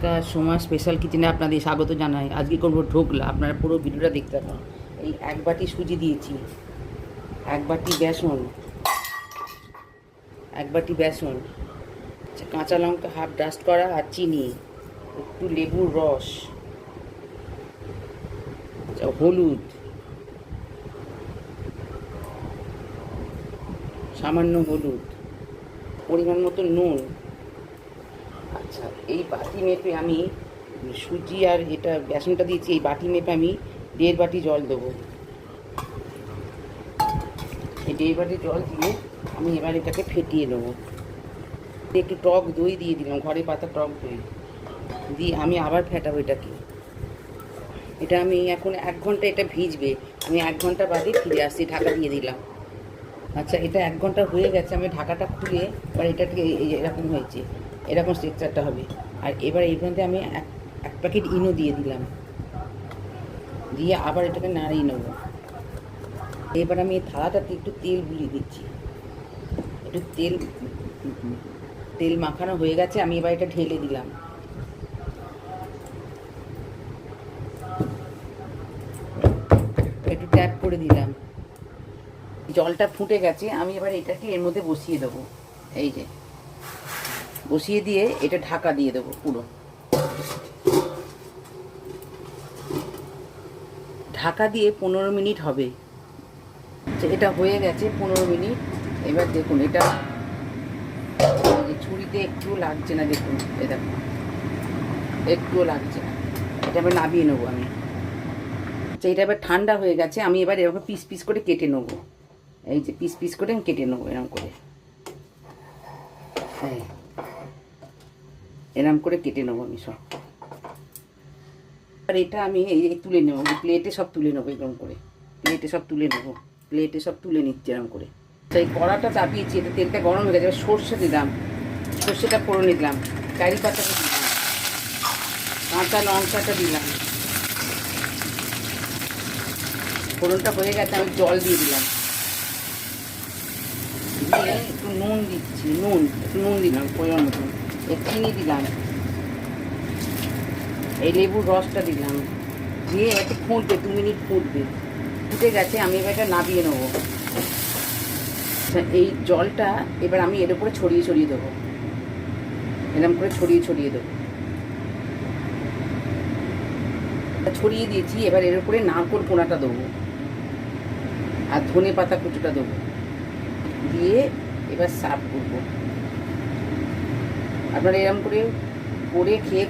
নমস্কার, সোমা স্পেশাল কিচেনে আপনাদের স্বাগত জানাই। আজকে করবো ঢোকলা। আপনারা পুরো ভিডিওটা দেখতে থাকুন। এই 1 বাটি সুজি দিয়েছি, 1 বাটি বেসন, 1 বাটি বেসন, কাঁচা লঙ্কা হাফ ডাস্ট করা আর চিনি, একটু লেবুর রস, হলুদ, সামান্য হলুদ, পরিমাণ মতো নুন। আচ্ছা, এই বাটি মেপে আমি সুজি আর এটা বেসনটা দিয়েছি, এই বাটি মেপে আমি 1.5 বাটি জল দেবো। এই 1.5 বাটি জল দিয়ে আমি এবার এটাকে ফেটিয়ে নেবো। একটু টক দই দিয়ে দিলাম, ঘরে পাতা টক দই দিয়ে আমি আবার ফেটাবো এটাকে। এটা আমি এখন 1 ঘন্টা এটা ভিজবে, আমি 1 ঘন্টা বাদে ফিরে আসছি। ঢাকা দিয়ে দিলাম। আচ্ছা, এটা 1 ঘন্টা হয়ে গেছে। আমি ঢাকাটা খুলে এবার এটাকে এরকম হয়েছে, এরকম স্ট্রাকচারটা হবে। আর এবার এর মধ্যে আমি এক প্যাকেট ইনো দিয়ে দিলাম, দিয়ে আবার এটাকে নাড়িয়ে নেবো। এবার আমি এই থালাটাতে একটু তেল বুলিয়ে দিচ্ছি। একটু তেল মাখানো হয়ে গেছে, আমি এবার এটা ঢেলে দিলাম। একটু ট্যাপ করে দিলাম, জলটা ফুটে গেছে। আমি এবার এটাকে এর মধ্যে বসিয়ে দেবো। এই যে বসিয়ে দিয়ে এটা ঢাকা দিয়ে দেবো পুরো। ঢাকা দিয়ে 15 মিনিট হবে। এটা হয়ে গেছে 15 মিনিট। এবার দেখুন, এটা ছুরিতে একটু লাগছে না, দেখুন এ দেখুন একটুও লাগছে না। এটা এবার নামিয়ে নেবো আমি। আচ্ছা, এটা এবার ঠান্ডা হয়ে গেছে। আমি এবার এরকম পিস পিস করে কেটে নেবো। এই যে পিস পিস করে আমি কেটে নেবো এরকম করে। হ্যাঁ, এরকম করে কেটে নেবো আমি সব। আর এটা আমি এই তুলে নেবো, প্লেটে সব তুলে নেবো এরকম করে। প্লেটে সব তুলে নেবো, প্লেটে সব তুলে নিচ্ছি এরকম করে। সেই কড়াটা চাপিয়েছি, এটা তেলটা গরম হয়ে গেছে। সর্ষে দিলাম, সর্ষেটা ফোড়নে দিলাম, কারি পাতাটা দিলাম, কাঁচা লঙ্কাটা দিলাম। ফোড়নটা হয়ে গেছে, আমি জল দিয়ে দিলাম। দিয়ে একটু নুন দিচ্ছি, একটু নুন দিলাম পরিমাণ মতন। চিনি দিলাম, এই লেবুর রসটা দিলাম, দিয়ে একটু ফুটবে, 2 মিনিট ফুটবে। ফুটে গেছে, আমি এবার এটা নামিয়ে নেবো। এই জলটা এবার আমি এর উপরে ছড়িয়ে ছড়িয়ে দেবো, এরকম করে ছড়িয়ে ছড়িয়ে দেবো। ছড়িয়ে দিয়েছি। এবার এর উপরে নারকোল কোড়াটা দেবো আর ধনে পাতা কুচোটা দেবো, দিয়ে এবার সার্ভ করবো। আপনারা এরকম করে খেয়ে